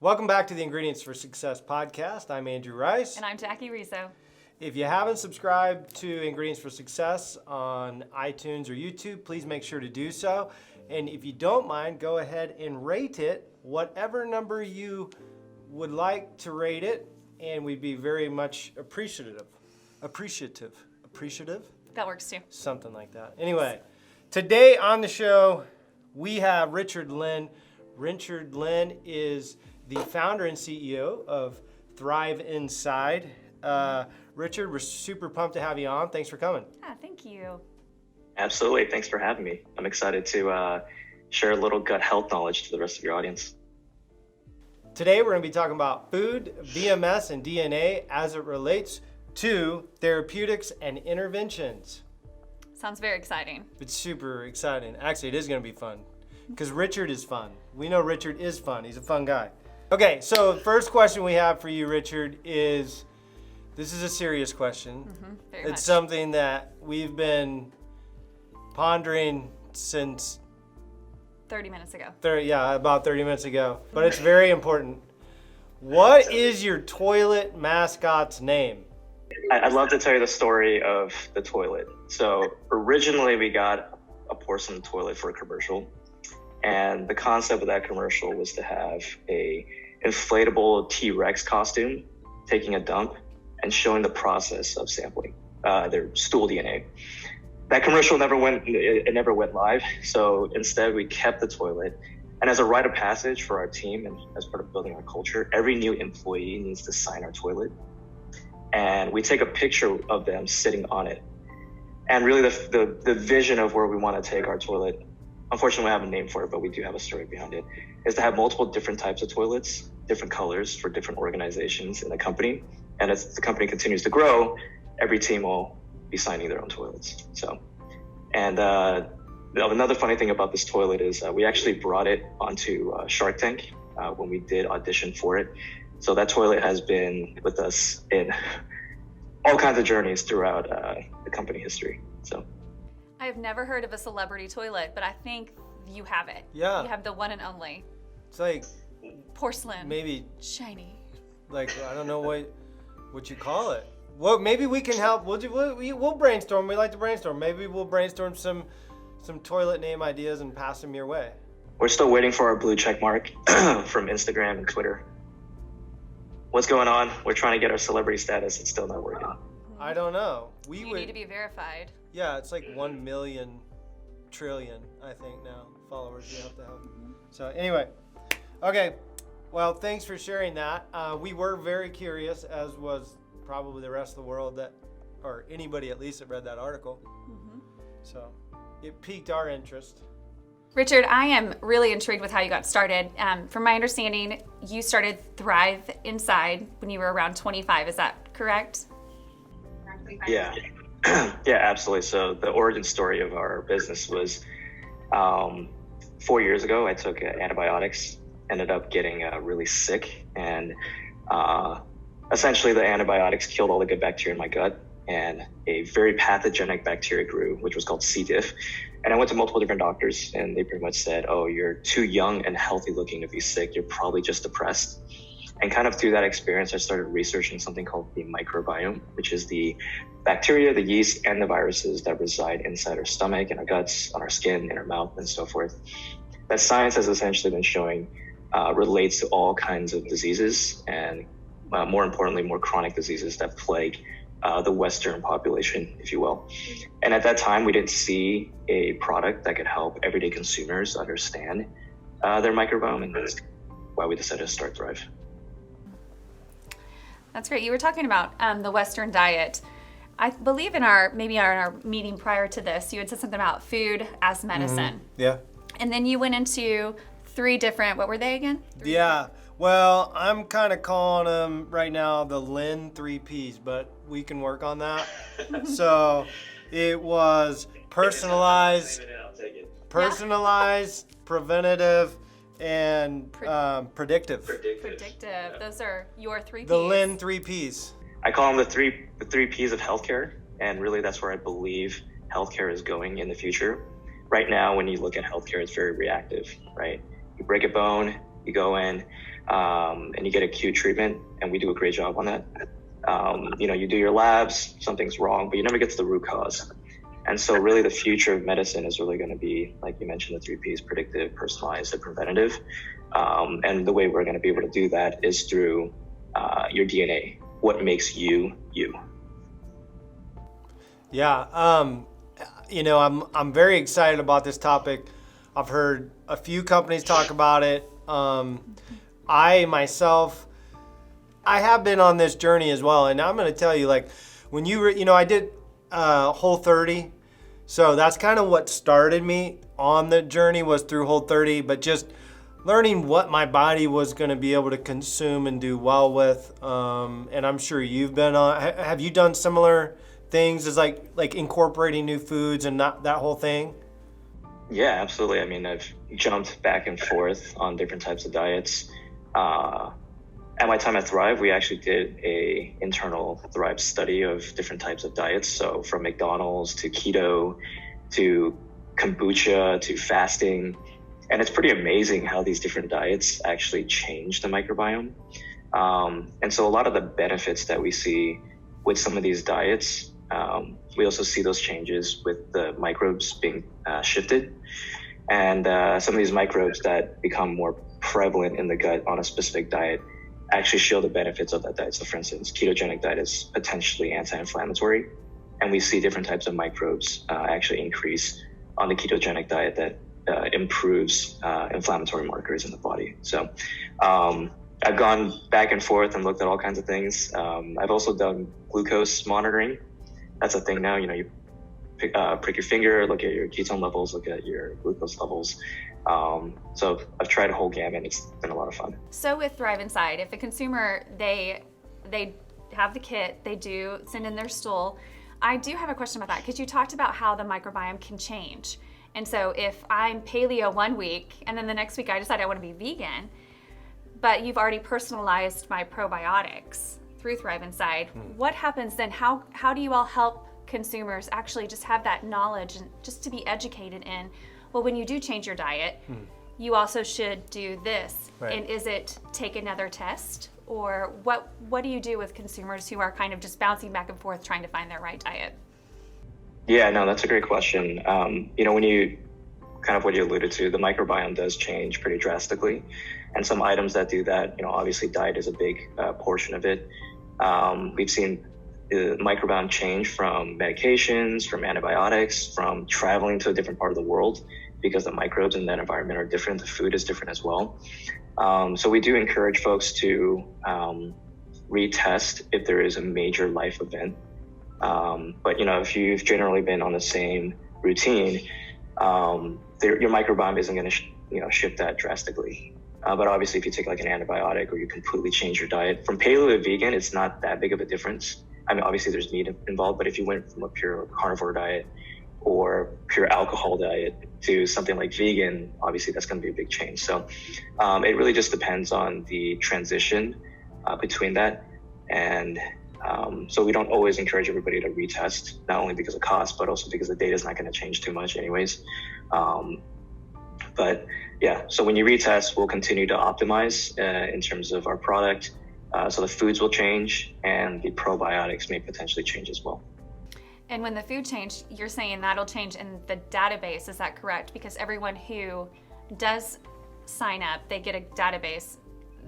Welcome back to the Ingredients for Success podcast. I'm Andrew Rice. And I'm Jackie Rizzo. If you haven't subscribed to Ingredients for Success on iTunes or YouTube, please make sure to do so. And if you don't mind, go ahead and rate it, whatever number you would like to rate it, and we'd be very much appreciative. Appreciative? That works too. Something like that. Anyway, today on the show, we have Richard Lin. Richard Lin is the founder and CEO of Thryve Inside. Richard, we're super pumped to have you on. Thanks for coming. Thank you. Absolutely. Thanks for having me. I'm excited to share a little gut health knowledge to the rest of your audience. Today, we're going to be talking about food, BMS, and DNA as it relates to therapeutics and interventions. Sounds very exciting. It's super exciting. Actually, it is going to be fun because Richard is fun. We know Richard is fun. He's a fun guy. Okay, so the first question we have for you, Richard, is this is a serious question. Very It's much. something that we've been pondering since 30 minutes ago. about 30 minutes ago, but it's very important. What is your toilet mascot's name? I'd love to tell you the story of the toilet. So originally we got a porcelain toilet for a commercial. And the concept of that commercial was to have a inflatable T-Rex costume taking a dump and showing the process of sampling their stool DNA. That commercial never went live. So instead we kept the toilet. And as a rite of passage for our team and as part of building our culture, every new employee needs to sign our toilet. And we take a picture of them sitting on it. And really the vision of where we want to take our toilet, unfortunately, I have a name for it, but we do have a story behind it, is to have multiple different types of toilets, different colors for different organizations in the company. And as the company continues to grow, every team will be signing their own toilets. So, and another funny thing about this toilet is we actually brought it onto Shark Tank when we did audition for it. So that toilet has been with us in all kinds of journeys throughout the company history. So. I have never heard of a celebrity toilet, but I think you have it. Yeah. You have the one and only. It's like Porcelain. maybe Shiny. like I don't know what you call it. Well, maybe we can help. We'll brainstorm. We like to brainstorm. Maybe we'll brainstorm some toilet name ideas and pass them your way. We're still waiting for our blue check mark from Instagram and Twitter. What's going on? We're trying to get our celebrity status. It's still not working. I don't know. You need to be verified. Yeah, it's like 1 million trillion, I think now, followers you have to have. So anyway, okay. Well, thanks for sharing that. We were very curious, as was probably the rest of the world or anybody at least that read that article. So it piqued our interest. Richard, I am really intrigued with how you got started. From my understanding, you started Thryve Inside when you were around 25. Is that correct? Yeah. Yeah, absolutely. So the origin story of our business was 4 years ago, I took antibiotics, ended up getting really sick. And essentially the antibiotics killed all the good bacteria in my gut. And a very pathogenic bacteria grew, which was called C. diff. And I went to multiple different doctors, and they pretty much said, oh, you're too young and healthy looking to be sick. You're probably just depressed. And kind of through that experience, I started researching something called the microbiome, which is the bacteria, the yeast, and the viruses that reside inside our stomach and our guts, on our skin, in our mouth, and so forth. That science has essentially been showing relates to all kinds of diseases, and more importantly, more chronic diseases that plague the Western population, if you will. And at that time, we didn't see a product that could help everyday consumers understand their microbiome, and that's why we decided to start Thryve. That's great. You were talking about the Western diet. I believe in our meeting prior to this, you had said something about food as medicine. Yeah. And then you went into 3 different, what were they again? Yeah. Well, I'm kind of calling them right now the Lin 3 Ps, but we can work on that. So it was personalized, preventative, and predictive. Predictive. Those are your 3 Ps. The Lin 3 Ps. I call them the three Ps of healthcare, and really that's where I believe healthcare is going in the future. Right now, when you look at healthcare, it's very reactive, right? You break a bone, You go in and you get acute treatment, and we do a great job on that. You do your labs, something's wrong, but you never get to the root cause. And so really the future of medicine is really going to be, like you mentioned, the 3 Ps: predictive, personalized, and preventative. And the way we're going to be able to do that is through your DNA, what makes you, you. Yeah, I'm very excited about this topic. I've heard a few companies talk about it. I myself, I have been on this journey as well, and I'm going to tell you, like, when I did Whole30, so that's kind of what started me on the journey, was through Whole30, but just learning what my body was going to be able to consume and do well with. And I'm sure you've been on. Have you done similar things as like incorporating new foods and that whole thing? Yeah, absolutely. I mean, I've jumped back and forth on different types of diets. At my time at Thryve, we actually did a internal Thryve study of different types of diets. So from McDonald's to keto to kombucha to fasting. And it's pretty amazing how these different diets actually change the microbiome. And so a lot of the benefits that we see with some of these diets, we also see those changes with the microbes being shifted. And some of these microbes that become more prevalent in the gut on a specific diet actually show the benefits of that diet. So for instance, ketogenic diet is potentially anti-inflammatory. And we see different types of microbes actually increase on the ketogenic diet that improves inflammatory markers in the body. So I've gone back and forth and looked at all kinds of things. I've also done glucose monitoring. That's a thing now. You prick your finger, look at your ketone levels, look at your glucose levels. So I've tried a whole gamut. It's been a lot of fun. So with Thryve Inside, if a consumer, they have the kit, they do send in their stool. I do have a question about that, because you talked about how the microbiome can change. And so if I'm paleo 1 week and then the next week I decide I want to be vegan, but you've already personalized my probiotics through Thryve Inside, what happens then? How do you all help consumers actually just have that knowledge and just to be educated in, well, when you do change your diet, you also should do this. Right. And is it take another test? Or what do you do with consumers who are kind of just bouncing back and forth trying to find their right diet? Yeah, no, that's a great question. When you kind of what you alluded to, the microbiome does change pretty drastically. And some items that do that, obviously diet is a big portion of it. We've seen the microbiome change from medications, from antibiotics, from traveling to a different part of the world, because the microbes in that environment are different. The food is different as well. So we do encourage folks to retest if there is a major life event. But if you've generally been on the same routine, your microbiome isn't going to shift that drastically. But obviously, if you take like an antibiotic or you completely change your diet from paleo to vegan, it's not that big of a difference. I mean, obviously there's meat involved, but if you went from a pure carnivore diet or pure alcohol diet to something like vegan, obviously that's going to be a big change. So it really just depends on the transition between that. And so we don't always encourage everybody to retest, not only because of cost, but also because the data is not going to change too much anyways. But yeah, so when you retest, we'll continue to optimize in terms of our product. So the foods will change and the probiotics may potentially change as well. And when the food change, you're saying that'll change in the database, is that correct? Because everyone who does sign up, they get a database.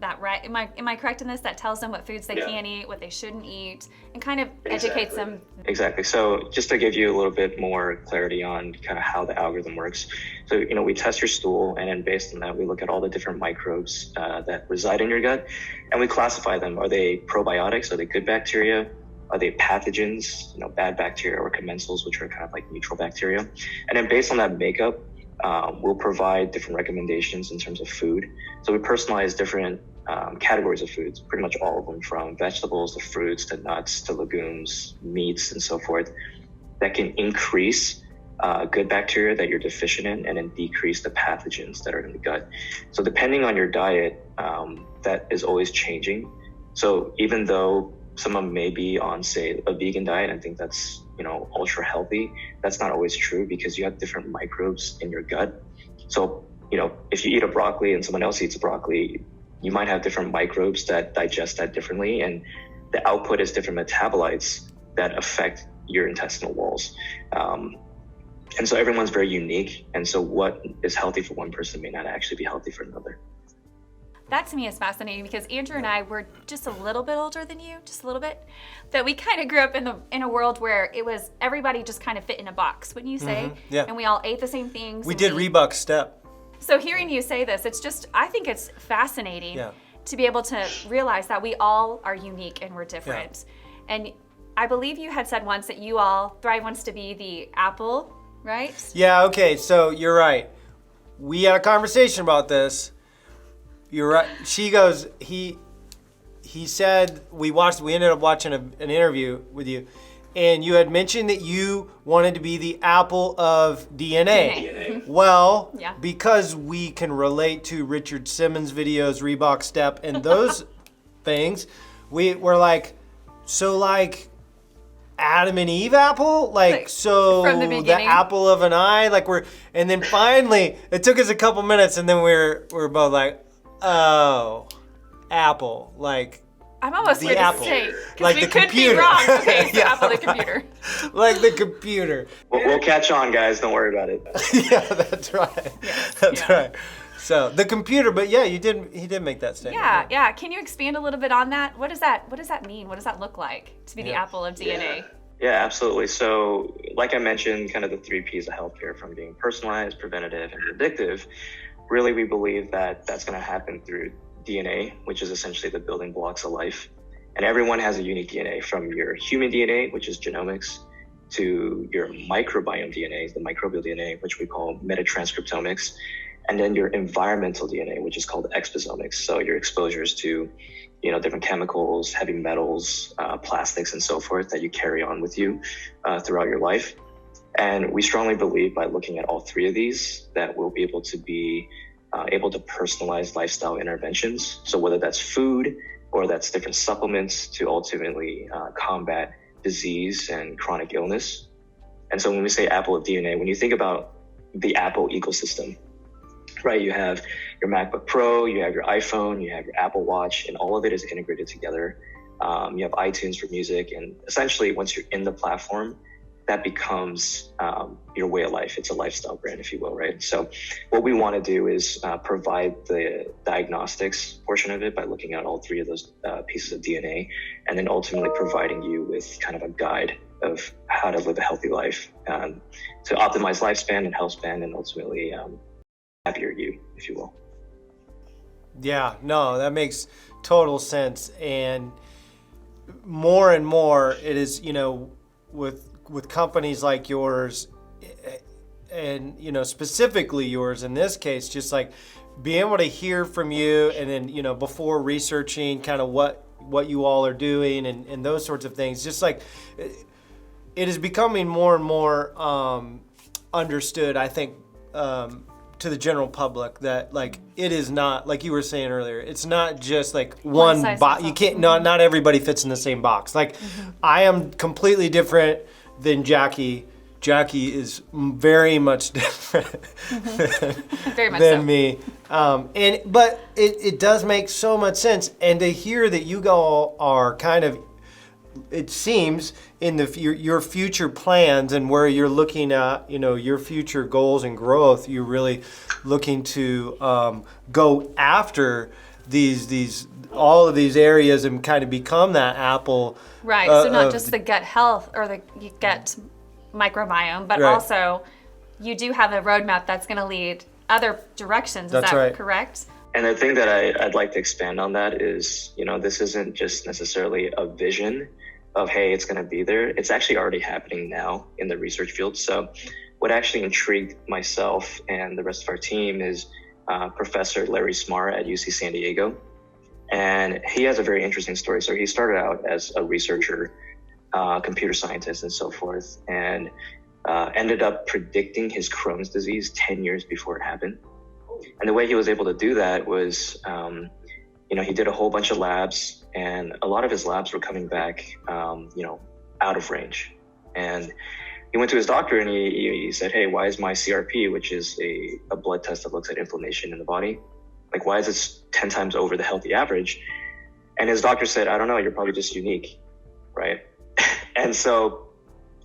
That right? Am I correct in this? That tells them what foods they can eat, what they shouldn't eat, and kind of educates them. Exactly. So just to give you a little bit more clarity on kind of how the algorithm works. So, we test your stool, and then based on that, we look at all the different microbes that reside in your gut, and we classify them. Are they probiotics? Are they good bacteria? Are they pathogens, bad bacteria, or commensals, which are kind of like neutral bacteria? And then based on that makeup, we'll provide different recommendations in terms of food. So we personalize different categories of foods, pretty much all of them, from vegetables to fruits to nuts to legumes, meats, and so forth, that can increase good bacteria that you're deficient in and then decrease the pathogens that are in the gut. So depending on your diet, that is always changing. So even though someone may be on, say, a vegan diet and think that's ultra healthy, that's not always true, because you have different microbes in your gut. So if you eat a broccoli and someone else eats a broccoli, you might have different microbes that digest that differently, and the output is different metabolites that affect your intestinal walls. And so everyone's very unique, and so what is healthy for one person may not actually be healthy for another. That to me is fascinating because Andrew and I were just a little bit older than you, just a little bit. That we kind of grew up in a world where it was everybody just kind of fit in a box, wouldn't you say? Yeah. And we all ate the same things. We did Reebok Step. So hearing you say this, I think it's fascinating to be able to realize that we all are unique and we're different. Yeah. And I believe you had said once that Thryve wants to be the Apple, right? Yeah, okay, so you're right. We had a conversation about this. You're right. She goes, he said, we ended up watching an interview with you, and you had mentioned that you wanted to be the Apple of DNA. Well, because we can relate to Richard Simmons' videos, Reebok Step, and those things, we're like, so like Adam and Eve apple? Like so from the apple of an eye? And then finally, it took us a couple minutes, and then we're both like, oh, Apple, like I'm almost ready to say, like we the could computer. be wrong. Okay, so Apple the computer. Like the computer. We'll catch on, guys. Don't worry about it. Yeah, that's right. That's right. So the computer, but yeah, he did make that statement. Yeah. Can you expand a little bit on that? What does that mean? What does that look like to be the Apple of DNA? Yeah, absolutely. So like I mentioned, kind of the 3 Ps of healthcare, from being personalized, preventative, and predictive. Really, we believe that that's going to happen through DNA, which is essentially the building blocks of life. And everyone has a unique DNA, from your human DNA, which is genomics, to your microbiome DNA, the microbial DNA, which we call metatranscriptomics, and then your environmental DNA, which is called exposomics. So your exposures to, different chemicals, heavy metals, plastics, and so forth that you carry on with you throughout your life. And we strongly believe, by looking at all 3 of these, that we'll be able to able to personalize lifestyle interventions. So whether that's food or that's different supplements to ultimately combat disease and chronic illness. And so when we say Apple of DNA, when you think about the Apple ecosystem, right, you have your MacBook Pro, you have your iPhone, you have your Apple Watch, and all of it is integrated together. You have iTunes for music, and essentially once you're in the platform, that becomes your way of life. It's a lifestyle brand, if you will, right? So what we want to do is provide the diagnostics portion of it by looking at all 3 of those pieces of DNA, and then ultimately providing you with kind of a guide of how to live a healthy life to optimize lifespan and health span, and ultimately happier you, if you will. Yeah, no, that makes total sense. And more and more it is, with companies like yours, and specifically yours in this case, just like being able to hear from you, and then before researching kind of what you all are doing and those sorts of things, just like it is becoming more and more understood, I think, to the general public, that like it is not, like you were saying earlier, it's not just like one box. You can't, not everybody fits in the same box. Like I am completely different than Jackie. Jackie is very much different than me. But it does make so much sense. And to hear that you all are kind of, it seems, in your future plans and where you're looking at, your future goals and growth, you're really looking to go after all of these areas and kind of become that Apple. Right. So not just the gut health or the gut microbiome, but also you do have a roadmap that's going to lead other directions. Is that correct? And the thing that I'd like to expand on that is, this isn't just necessarily a vision of, hey, it's going to be there. It's actually already happening now in the research field. So what actually intrigued myself and the rest of our team is Professor Larry Smarr at UC San Diego. And he has a very interesting story. So he started out as a researcher, computer scientist and so forth, and ended up predicting his Crohn's disease 10 years before it happened. And the way he was able to do that was, he did a whole bunch of labs, and a lot of his labs were coming back, out of range. And he went to his doctor and he said, hey, why is my CRP, which is a blood test that looks at inflammation in the body, like why is it 10 times over the healthy average? And his doctor said, I don't know, you're probably just unique, right? And so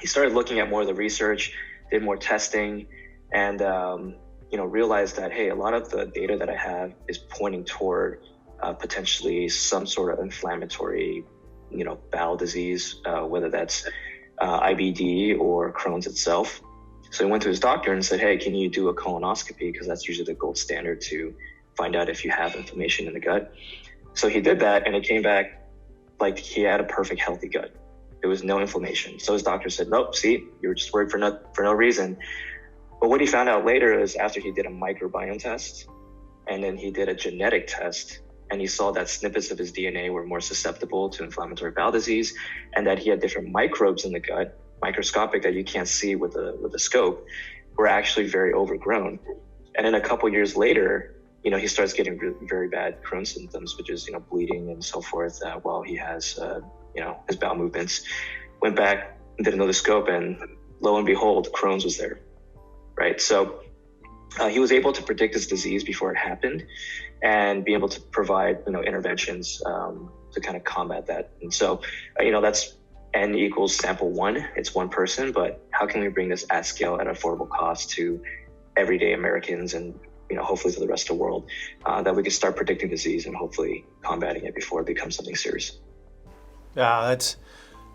he started looking at more of the research, did more testing, and realized that, hey, a lot of the data that I have is pointing toward potentially some sort of inflammatory, bowel disease, whether that's IBD or Crohn's itself. So he went to his doctor and said, hey, can you do a colonoscopy? Because that's usually the gold standard to find out if you have inflammation in the gut. So he did that, and it came back like he had a perfect healthy gut. There was no inflammation. So his doctor said, nope, see, you were just worried for no reason. But what he found out later is after he did a microbiome test, and then he did a genetic test, and he saw that snippets of his DNA were more susceptible to inflammatory bowel disease, and that he had different microbes in the gut, microscopic, that you can't see with a scope, were actually very overgrown. And then a couple years later, he starts getting very bad Crohn's symptoms, which is, bleeding and so forth, while he has, his bowel movements. Went back and did another scope, and lo and behold, Crohn's was there, right? So he was able to predict this disease before it happened and be able to provide, interventions to kind of combat that. And so, that's N equals sample one. It's one person, but how can we bring this at scale at affordable cost to everyday Americans and, hopefully to the rest of the world, that we can start predicting disease and hopefully combating it before it becomes something serious. Yeah,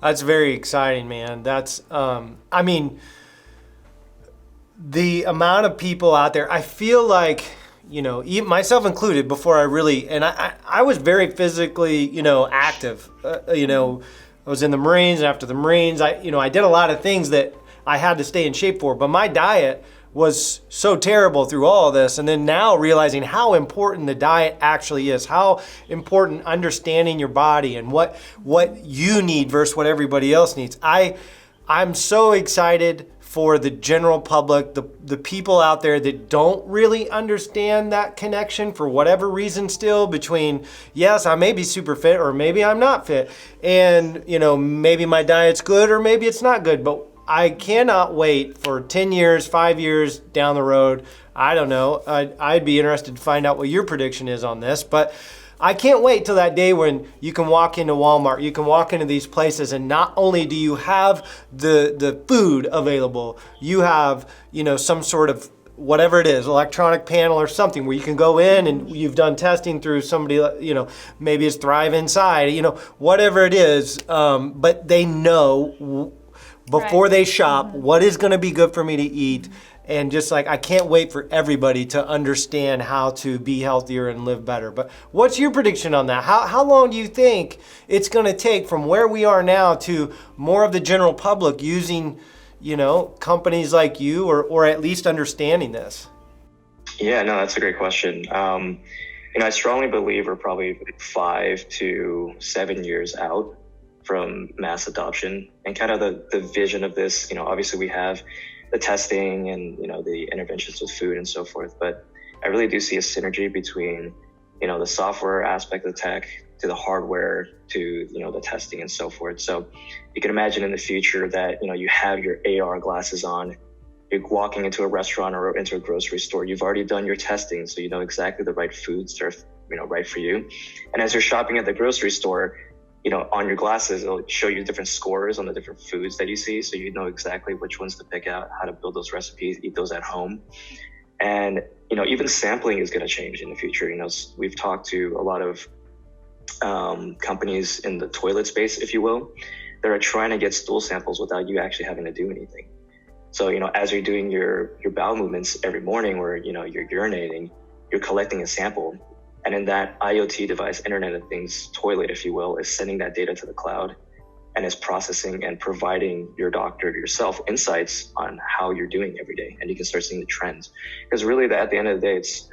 that's very exciting, man. That's, the amount of people out there, I feel like, even myself included, before I was very physically, active. I was in the Marines, and after the Marines, I did a lot of things that I had to stay in shape for, but my diet was so terrible through all of this. And then now realizing how important the diet actually is, how important understanding your body and what you need versus what everybody else needs. I'm so excited for the general public, the people out there that don't really understand that connection for whatever reason still between, yes, I may be super fit or maybe I'm not fit. And, maybe my diet's good or maybe it's not good, but I cannot wait for 10 years, 5 years down the road. I don't know. I'd be interested to find out what your prediction is on this, but I can't wait till that day when you can walk into Walmart, you can walk into these places, and not only do you have the food available, you have, some sort of whatever it is, electronic panel or something where you can go in and you've done testing through somebody, maybe it's Thryve Inside, whatever it is, but they know before they shop what is going to be good for me to eat. And just like, I can't wait for everybody to understand how to be healthier and live better. But what's your prediction on that? How long do you think it's going to take from where we are now to more of the general public using, companies like you or at least understanding this? Yeah, no, that's a great question. I strongly believe we're probably 5 to 7 years out from mass adoption, and kind of the vision of this, obviously we have the testing and, the interventions with food and so forth, but I really do see a synergy between, the software aspect of the tech to the hardware to, the testing and so forth. So you can imagine in the future that, you have your AR glasses on, you're walking into a restaurant or into a grocery store, you've already done your testing, so you know exactly the right foods that are, right for you. And as you're shopping at the grocery store, on your glasses, it'll show you different scores on the different foods that you see. So you know exactly which ones to pick out, how to build those recipes, eat those at home. And, even sampling is going to change in the future. We've talked to a lot of companies in the toilet space, if you will, that are trying to get stool samples without you actually having to do anything. So, as you're doing your bowel movements every morning where, you're urinating, you're collecting a sample. And then that IoT device, Internet of Things toilet, if you will, is sending that data to the cloud and is processing and providing your doctor, yourself, insights on how you're doing every day. And you can start seeing the trends. Because really, at the end of the day, it's,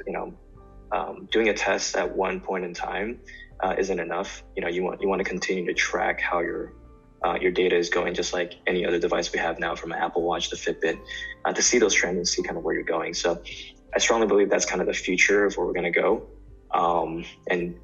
doing a test at one point in time isn't enough. You want to continue to track how your data is going, just like any other device we have now, from an Apple Watch to Fitbit, to see those trends and see kind of where you're going. So I strongly believe that's kind of the future of where we're going to go. And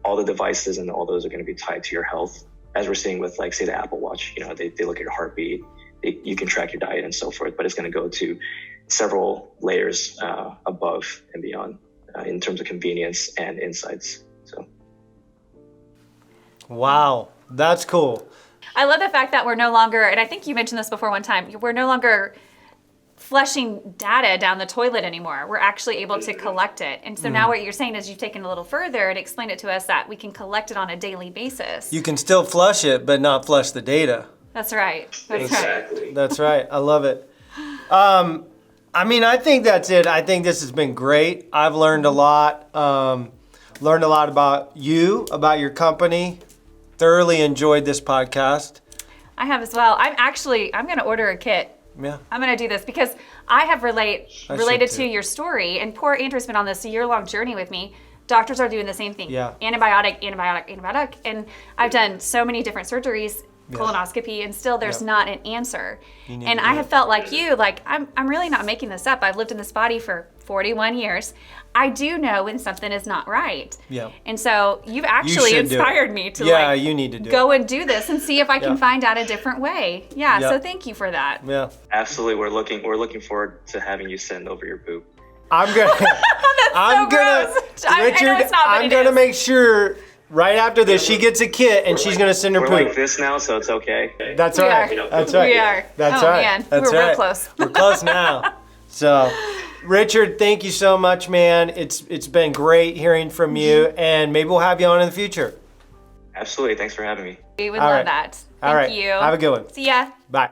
all the devices and all those are going to be tied to your health, as we're seeing with, like, say, the Apple Watch. They look at your heartbeat, you can track your diet and so forth, but it's going to go to several layers above and beyond in terms of convenience and insights. So, Wow, that's cool. I love the fact that we're no longer, and I think you mentioned this before one time, we're no longer flushing data down the toilet anymore. We're actually able to collect it. And so now what you're saying is you've taken a little further and explained it to us that we can collect it on a daily basis. You can still flush it, but not flush the data. That's right. That's exactly. right. That's right. I love it. I mean, I think that's it. I think this has been great. I've learned a lot. Learned a lot about you, about your company. Thoroughly enjoyed this podcast. I have as well. I'm going to order a kit. Yeah. I'm going to do this because I have related too. to your story, and poor Andrew's been on this year-long journey with me. Doctors are doing the same thing. Yeah. Antibiotic, and I've done so many different surgeries, colonoscopy, and still there's not an answer. And I have felt like you, like I'm really not making this up. I've lived in this body for 41 years. I do know when something is not right. Yeah. And so you've actually should do it. inspired me to you need to do go it. and do this and see if I can find out a different way. Yeah. So thank you for that. Yeah. absolutely, we're looking forward to having you send over your poop. I'm gonna gross. I know it's not, but I'm it gonna is. make sure right after this she gets a kit and she's gonna send her We're poop. like this now, so it's okay. That's We right. are. That's right. We are. That's Oh, right. man. That's We're real right. close. We're close now. So, Richard, thank you so much, man. It's been great hearing from you, and maybe we'll have you on in the future. Absolutely, thanks for having me. We would All love right. that. All right. Thank you. Have a good one. See ya. Bye.